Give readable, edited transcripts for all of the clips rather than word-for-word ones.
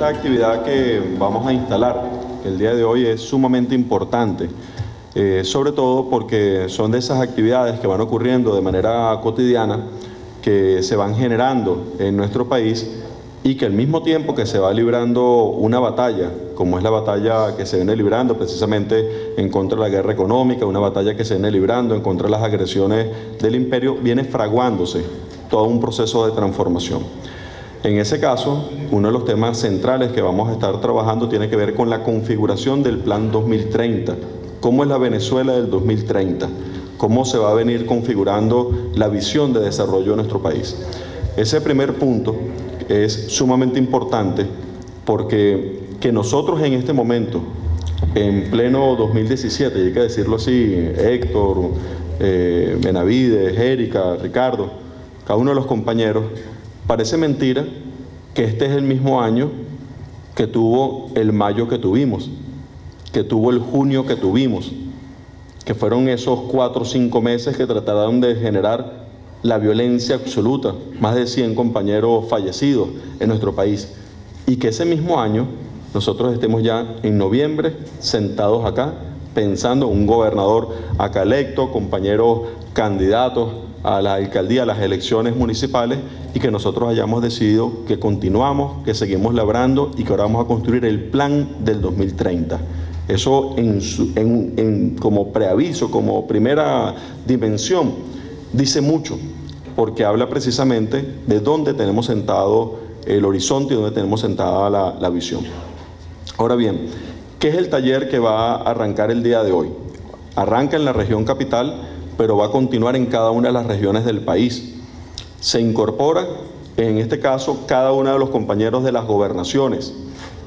esta actividad que vamos a instalar el día de hoy es sumamente importante, sobre todo porque son de esas actividades que van ocurriendo de manera cotidiana, que se van generando en nuestro país y que al mismo tiempo que se va librando una batalla, como es la batalla que se viene librando precisamente en contra de la guerra económica, una batalla que se viene librando en contra de las agresiones del imperio, viene fraguándose todo un proceso de transformación. En ese caso, uno de los temas centrales que vamos a estar trabajando tiene que ver con la configuración del Plan 2030. ¿Cómo es la Venezuela del 2030? ¿Cómo se va a venir configurando la visión de desarrollo de nuestro país? Ese primer punto es sumamente importante porque que nosotros en este momento, en pleno 2017, y hay que decirlo así, Héctor, Benavides, Erika, Ricardo, cada uno de los compañeros, parece mentira que este es el mismo año que tuvo el mayo que tuvimos, que tuvo el junio que tuvimos, que fueron esos 4 o 5 meses que trataron de generar la violencia absoluta, más de 100 compañeros fallecidos en nuestro país, y que ese mismo año nosotros estemos ya en noviembre sentados acá pensando un gobernador acá electo, compañeros candidatos a la alcaldía, a las elecciones municipales, y que nosotros hayamos decidido que continuamos, que seguimos labrando y que ahora vamos a construir el plan del 2030. Eso como preaviso, como primera dimensión, dice mucho, porque habla precisamente de dónde tenemos sentado el horizonte y dónde tenemos sentada la visión. Ahora bien, ¿qué es el taller que va a arrancar el día de hoy? Arranca en la región capital, pero va a continuar en cada una de las regiones del país. Se incorpora, en este caso, cada uno de los compañeros de las gobernaciones.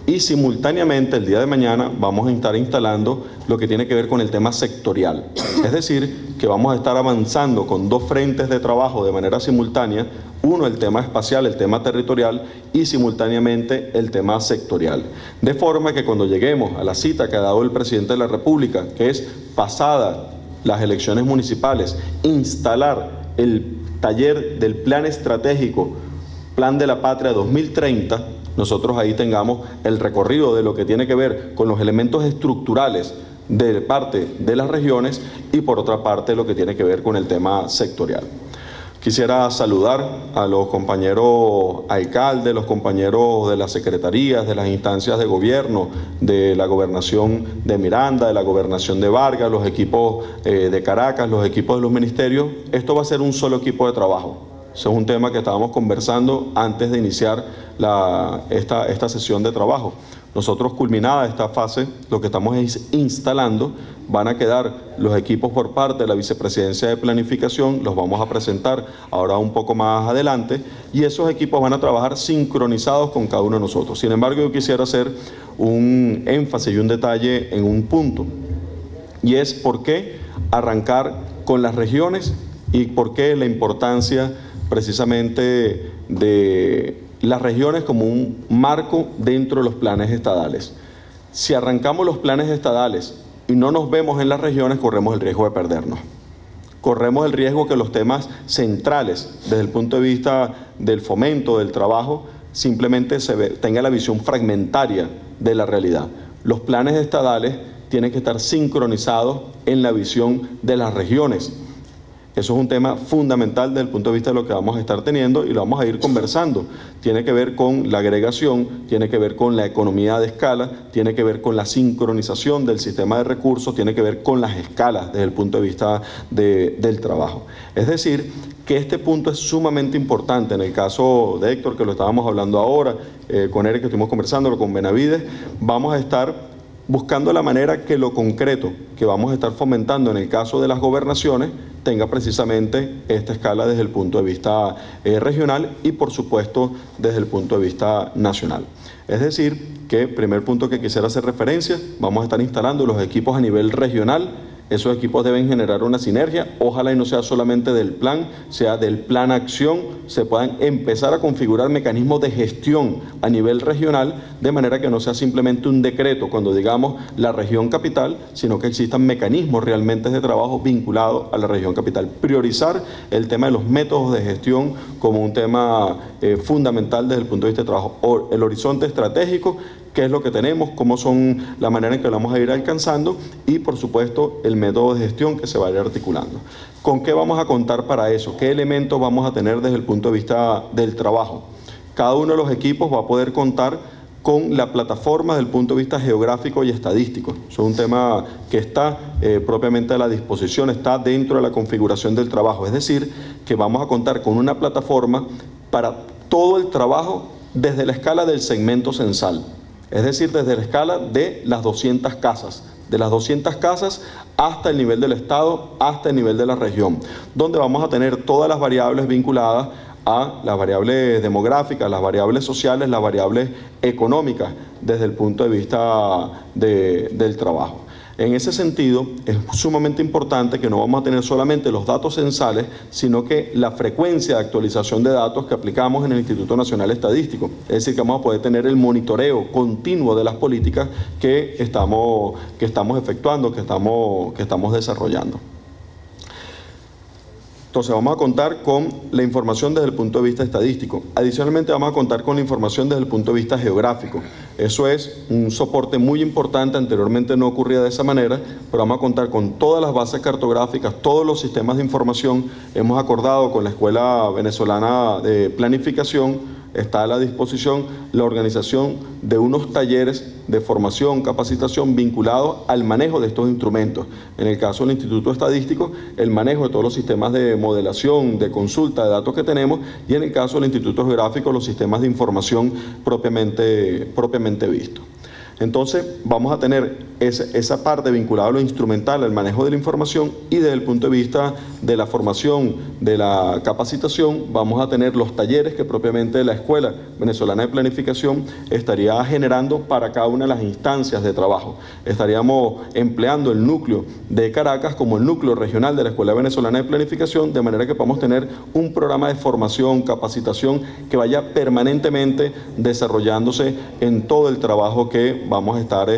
Y simultáneamente, el día de mañana, vamos a estar instalando lo que tiene que ver con el tema sectorial. Es decir, que vamos a estar avanzando con 2 frentes de trabajo de manera simultánea. Uno, el tema espacial, el tema territorial, y simultáneamente el tema sectorial. De forma que cuando lleguemos a la cita que ha dado el presidente de la República, que es pasada las elecciones municipales, instalar el taller del Plan Estratégico, Plan de la Patria 2030, nosotros ahí tengamos el recorrido de lo que tiene que ver con los elementos estructurales de parte de las regiones y por otra parte lo que tiene que ver con el tema sectorial. Quisiera saludar a los compañeros alcaldes, los compañeros de las secretarías, de las instancias de gobierno, de la gobernación de Miranda, de la gobernación de Vargas, los equipos de Caracas, los equipos de los ministerios. Esto va a ser un solo equipo de trabajo. Eso es un tema que estábamos conversando antes de iniciar esta sesión de trabajo. Nosotros, culminada esta fase, lo que estamos es instalando, van a quedar los equipos por parte de la Vicepresidencia de Planificación, los vamos a presentar ahora un poco más adelante, y esos equipos van a trabajar sincronizados con cada uno de nosotros. Sin embargo, yo quisiera hacer un énfasis y un detalle en un punto, y es por qué arrancar con las regiones y por qué la importancia precisamente de las regiones como un marco dentro de los planes estadales. Si arrancamos los planes estadales y no nos vemos en las regiones, corremos el riesgo de perdernos. Corremos el riesgo que los temas centrales, desde el punto de vista del fomento, del trabajo, simplemente tenga la visión fragmentaria de la realidad. Los planes estadales tienen que estar sincronizados en la visión de las regiones. Eso es un tema fundamental desde el punto de vista de lo que vamos a estar teniendo y lo vamos a ir conversando. Tiene que ver con la agregación, tiene que ver con la economía de escala, tiene que ver con la sincronización del sistema de recursos, tiene que ver con las escalas desde el punto de vista del trabajo. Es decir, que este punto es sumamente importante. En el caso de Héctor, que lo estábamos hablando ahora, con Eric que estuvimos conversando, con Benavides, vamos a estar buscando la manera que lo concreto que vamos a estar fomentando en el caso de las gobernaciones tenga precisamente esta escala desde el punto de vista regional y por supuesto desde el punto de vista nacional. Es decir, que primer punto que quisiera hacer referencia, vamos a estar instalando los equipos a nivel regional Esos equipos deben generar una sinergia, ojalá y no sea solamente del plan, sea del plan acción, se puedan empezar a configurar mecanismos de gestión a nivel regional, de manera que no sea simplemente un decreto cuando digamos la región capital, sino que existan mecanismos realmente de trabajo vinculados a la región capital. Priorizar el tema de los métodos de gestión como un tema fundamental desde el punto de vista de trabajo. El horizonte estratégico, qué es lo que tenemos, cómo son la manera en que lo vamos a ir alcanzando y, por supuesto, el método de gestión que se va a ir articulando. ¿Con qué vamos a contar para eso? ¿Qué elementos vamos a tener desde el punto de vista del trabajo? Cada uno de los equipos va a poder contar con la plataforma desde el punto de vista geográfico y estadístico. Eso es un tema que está propiamente a la disposición, está dentro de la configuración del trabajo. Es decir, que vamos a contar con una plataforma para todo el trabajo desde la escala del segmento censal. Es decir, desde la escala de las 200 casas, hasta el nivel del Estado, hasta el nivel de la región, donde vamos a tener todas las variables vinculadas a las variables demográficas, las variables sociales, las variables económicas, desde el punto de vista del trabajo. En ese sentido, es sumamente importante que no vamos a tener solamente los datos censales, sino que la frecuencia de actualización de datos que aplicamos en el Instituto Nacional Estadístico. Es decir, que vamos a poder tener el monitoreo continuo de las políticas que estamos efectuando, que estamos desarrollando. Entonces vamos a contar con la información desde el punto de vista estadístico. Adicionalmente vamos a contar con la información desde el punto de vista geográfico. Eso es un soporte muy importante, anteriormente no ocurría de esa manera, pero vamos a contar con todas las bases cartográficas, todos los sistemas de información. Hemos acordado con la Escuela Venezolana de Planificación, está a la disposición la organización de unos talleres de formación, capacitación vinculados al manejo de estos instrumentos. En el caso del Instituto Estadístico, el manejo de todos los sistemas de modelación, de consulta de datos que tenemos, y en el caso del Instituto Geográfico, los sistemas de información propiamente visto. Entonces vamos a tener esa parte vinculada a lo instrumental, al manejo de la información, y desde el punto de vista de la formación, de la capacitación, vamos a tener los talleres que propiamente la Escuela Venezolana de Planificación estaría generando para cada una de las instancias de trabajo. Estaríamos empleando el núcleo de Caracas como el núcleo regional de la Escuela Venezolana de Planificación, de manera que podamos tener un programa de formación, capacitación que vaya permanentemente desarrollándose en todo el trabajo que vamos a estar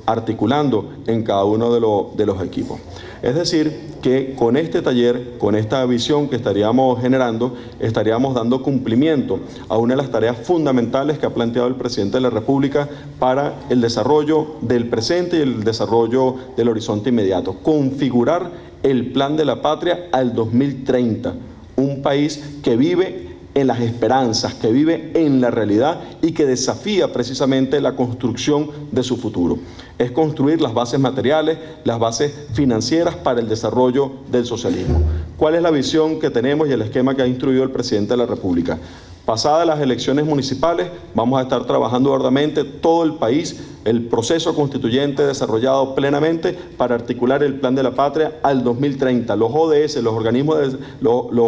articulando en cada uno de los equipos. Es decir, que con este taller, con esta visión que estaríamos generando, estaríamos dando cumplimiento a una de las tareas fundamentales que ha planteado el presidente de la República para el desarrollo del presente y el desarrollo del horizonte inmediato. Configurar el plan de la patria al 2030, un país que vive en las esperanzas, que vive en la realidad y que desafía precisamente la construcción de su futuro. Es construir las bases materiales, las bases financieras para el desarrollo del socialismo. ¿Cuál es la visión que tenemos y el esquema que ha instruido el presidente de la República? Pasadas las elecciones municipales, vamos a estar trabajando arduamente todo el país, el proceso constituyente desarrollado plenamente para articular el Plan de la Patria al 2030. Los ODS, los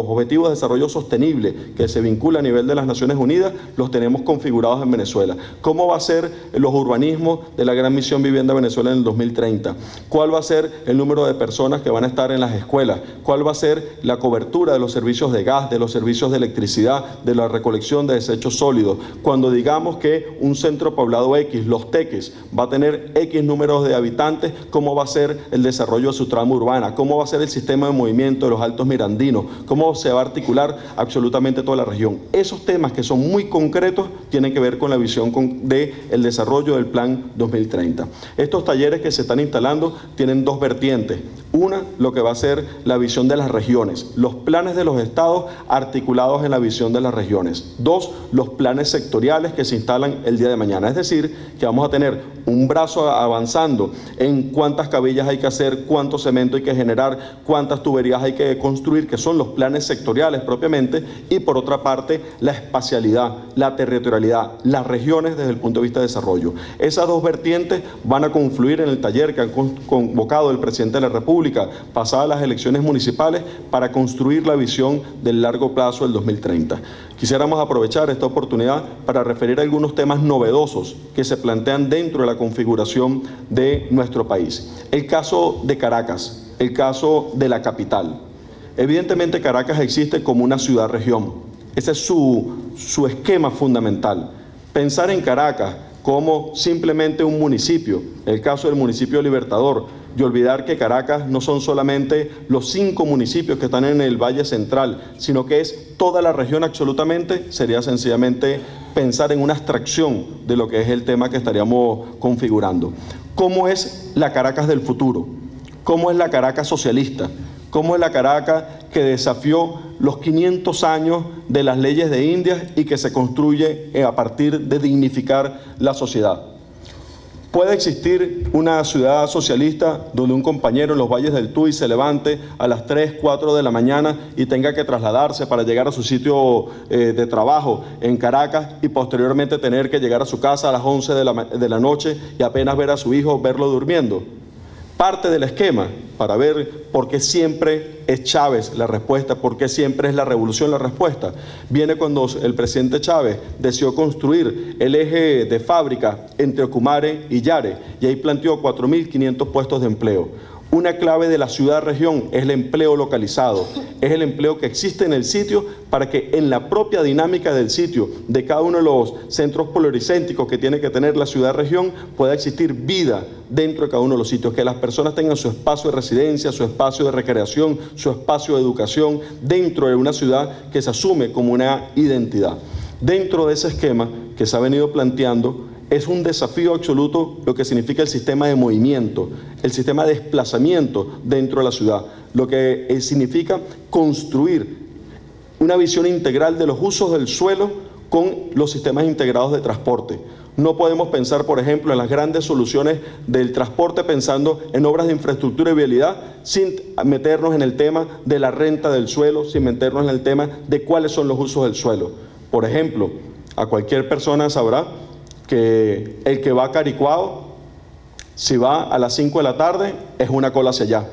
Objetivos de Desarrollo Sostenible que se vinculan a nivel de las Naciones Unidas, los tenemos configurados en Venezuela. ¿Cómo va a ser los urbanismos de la Gran Misión Vivienda Venezuela en el 2030? ¿Cuál va a ser el número de personas que van a estar en las escuelas? ¿Cuál va a ser la cobertura de los servicios de gas, de los servicios de electricidad, de la recolección de desechos sólidos? Cuando digamos que un centro poblado X, Los Teques, va a tener X números de habitantes, ¿cómo va a ser el desarrollo de su trama urbana? ¿Cómo va a ser el sistema de movimiento de los Altos Mirandinos? ¿Cómo se va a articular absolutamente toda la región? Esos temas que son muy concretos tienen que ver con la visión del desarrollo del Plan 2030. Estos talleres que se están instalando tienen dos vertientes. Una, lo que va a ser la visión de las regiones, los planes de los estados articulados en la visión de las regiones. Dos, los planes sectoriales que se instalan el día de mañana. Es decir, que vamos a tener un brazo avanzando en cuántas cabillas hay que hacer, cuánto cemento hay que generar, cuántas tuberías hay que construir, que son los planes sectoriales propiamente, y por otra parte, la espacialidad, la territorialidad, las regiones desde el punto de vista de desarrollo. Esas dos vertientes van a confluir en el taller que han convocado el presidente de la República República, pasadas las elecciones municipales, para construir la visión del largo plazo del 2030. Quisiéramos aprovechar esta oportunidad para referir a algunos temas novedosos que se plantean dentro de la configuración de nuestro país. El caso de Caracas, el caso de la capital. Evidentemente Caracas existe como una ciudad-región. Ese es su esquema fundamental. Pensar en Caracas como simplemente un municipio, el caso del municipio Libertador, y olvidar que Caracas no son solamente los 5 municipios que están en el Valle Central, sino que es toda la región absolutamente, sería sencillamente pensar en una abstracción de lo que es el tema que estaríamos configurando. ¿Cómo es la Caracas del futuro? ¿Cómo es la Caracas socialista? ¿Cómo es la Caracas que desafió los 500 años de las leyes de Indias y que se construye a partir de dignificar la sociedad? ¿Puede existir una ciudad socialista donde un compañero en los valles del Tuy se levante a las 3, 4 de la mañana y tenga que trasladarse para llegar a su sitio de trabajo en Caracas y posteriormente tener que llegar a su casa a las 11 de la noche y apenas ver a su hijo, verlo durmiendo? Parte del esquema para ver por qué siempre es Chávez la respuesta, por qué siempre es la revolución la respuesta. Viene cuando el presidente Chávez decidió construir el eje de fábrica entre Ocumare y Yare y ahí planteó 4.500 puestos de empleo. Una clave de la ciudad-región es el empleo localizado, es el empleo que existe en el sitio para que en la propia dinámica del sitio, de cada uno de los centros poluricéntricos que tiene que tener la ciudad-región, pueda existir vida dentro de cada uno de los sitios, que las personas tengan su espacio de residencia, su espacio de recreación, su espacio de educación, dentro de una ciudad que se asume como una identidad. Dentro de ese esquema que se ha venido planteando, es un desafío absoluto lo que significa el sistema de movimiento, el sistema de desplazamiento dentro de la ciudad, lo que significa construir una visión integral de los usos del suelo con los sistemas integrados de transporte. No podemos pensar, por ejemplo, en las grandes soluciones del transporte pensando en obras de infraestructura y vialidad sin meternos en el tema de la renta del suelo, sin meternos en el tema de cuáles son los usos del suelo. Por ejemplo, a cualquier persona sabrá que el que va a Caricuao, si va a las 5 de la tarde, es una cola hacia allá.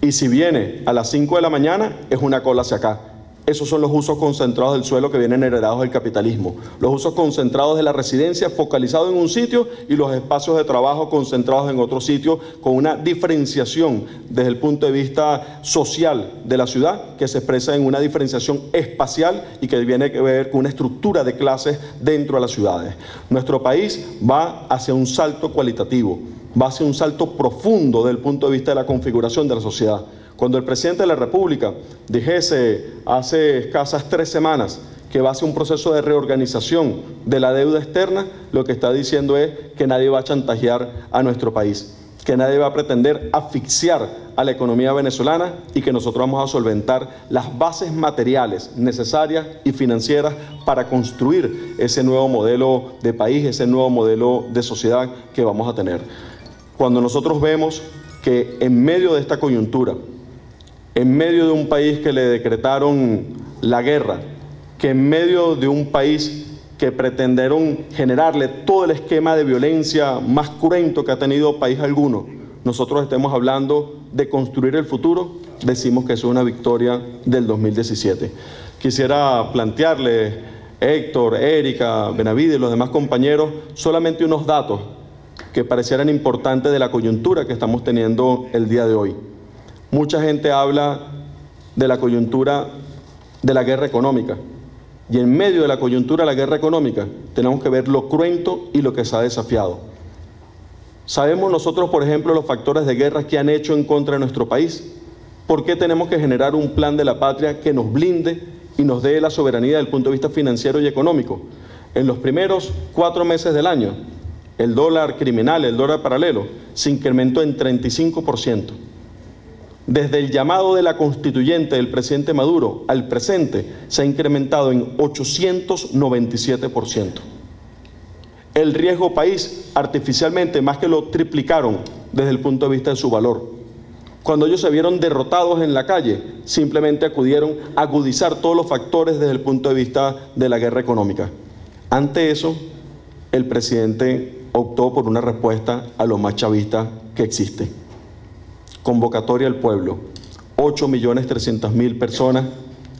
Y si viene a las 5 de la mañana, es una cola hacia acá. Esos son los usos concentrados del suelo que vienen heredados del capitalismo. Los usos concentrados de la residencia focalizados en un sitio y los espacios de trabajo concentrados en otro sitio, con una diferenciación desde el punto de vista social de la ciudad que se expresa en una diferenciación espacial y que viene que ver con una estructura de clases dentro de las ciudades. Nuestro país va hacia un salto cualitativo, va hacia un salto profundo desde el punto de vista de la configuración de la sociedad. Cuando el presidente de la República dijese hace escasas 3 semanas que va hacia un proceso de reorganización de la deuda externa, lo que está diciendo es que nadie va a chantajear a nuestro país, que nadie va a pretender asfixiar a la economía venezolana y que nosotros vamos a solventar las bases materiales necesarias y financieras para construir ese nuevo modelo de país, ese nuevo modelo de sociedad que vamos a tener. Cuando nosotros vemos que en medio de esta coyuntura, en medio de un país que le decretaron la guerra, que en medio de un país que pretendieron generarle todo el esquema de violencia más cruento que ha tenido país alguno, nosotros estemos hablando de construir el futuro, decimos que eso es una victoria del 2017. Quisiera plantearle, Héctor, Erika, Benavides y los demás compañeros, solamente unos datos que parecieran importantes de la coyuntura que estamos teniendo el día de hoy. Mucha gente habla de la coyuntura de la guerra económica y en medio de la coyuntura de la guerra económica tenemos que ver lo cruento y lo que se ha desafiado. Sabemos nosotros, por ejemplo, los factores de guerra que han hecho en contra de nuestro país. ¿Por qué tenemos que generar un plan de la patria que nos blinde y nos dé la soberanía desde el punto de vista financiero y económico? En los primeros 4 meses del año, el dólar criminal, el dólar paralelo, se incrementó en 35%. Desde el llamado de la constituyente del presidente Maduro al presente, se ha incrementado en 897%. El riesgo país, artificialmente, más que lo triplicaron desde el punto de vista de su valor. Cuando ellos se vieron derrotados en la calle, simplemente acudieron a agudizar todos los factores desde el punto de vista de la guerra económica. Ante eso, el presidente optó por una respuesta a lo más chavista que existe. convocatoria al pueblo, 8.300.000 personas,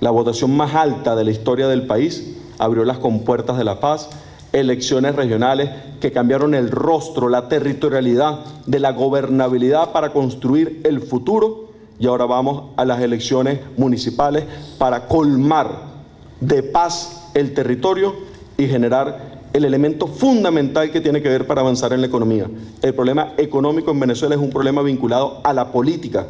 la votación más alta de la historia del país, abrió las compuertas de la paz, elecciones regionales que cambiaron el rostro, la territorialidad de la gobernabilidad para construir el futuro, y ahora vamos a las elecciones municipales para colmar de paz el territorio y generar el elemento fundamental que tiene que ver para avanzar en la economía. El problema económico en Venezuela es un problema vinculado a la política,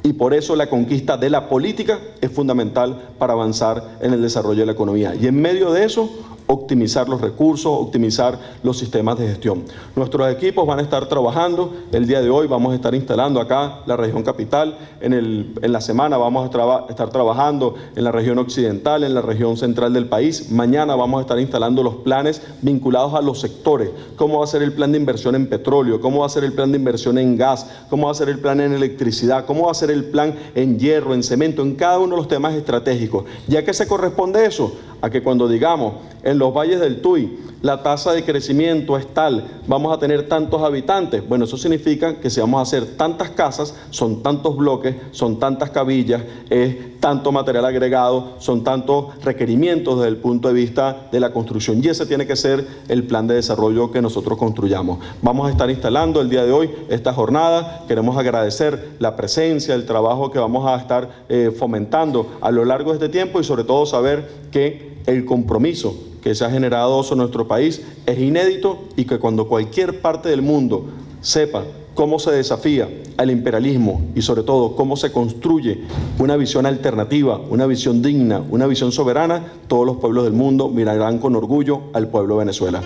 y por eso la conquista de la política es fundamental para avanzar en el desarrollo de la economía. Y en medio de eso, optimizar los recursos, optimizar los sistemas de gestión. Nuestros equipos van a estar trabajando. El día de hoy vamos a estar instalando acá la región capital. En la semana vamos a estar trabajando en la región occidental, en la región central del país. Mañana vamos a estar instalando los planes vinculados a los sectores. Cómo va a ser el plan de inversión en petróleo, cómo va a ser el plan de inversión en gas, cómo va a ser el plan en electricidad, cómo va a ser el plan en hierro, en cemento, en cada uno de los temas estratégicos. ¿Y a qué se corresponde eso? A que cuando digamos en los valles del Tuy la tasa de crecimiento es tal, vamos a tener tantos habitantes, bueno, eso significa que si vamos a hacer tantas casas, son tantos bloques, son tantas cabillas, es tanto material agregado, son tantos requerimientos desde el punto de vista de la construcción, y ese tiene que ser el plan de desarrollo que nosotros construyamos. Vamos a estar instalando el día de hoy esta jornada. Queremos agradecer la presencia, el trabajo que vamos a estar fomentando a lo largo de este tiempo, y sobre todo saber que el compromiso que se ha generado en nuestro país es inédito, y que cuando cualquier parte del mundo sepa cómo se desafía al imperialismo y sobre todo cómo se construye una visión alternativa, una visión digna, una visión soberana, todos los pueblos del mundo mirarán con orgullo al pueblo de Venezuela.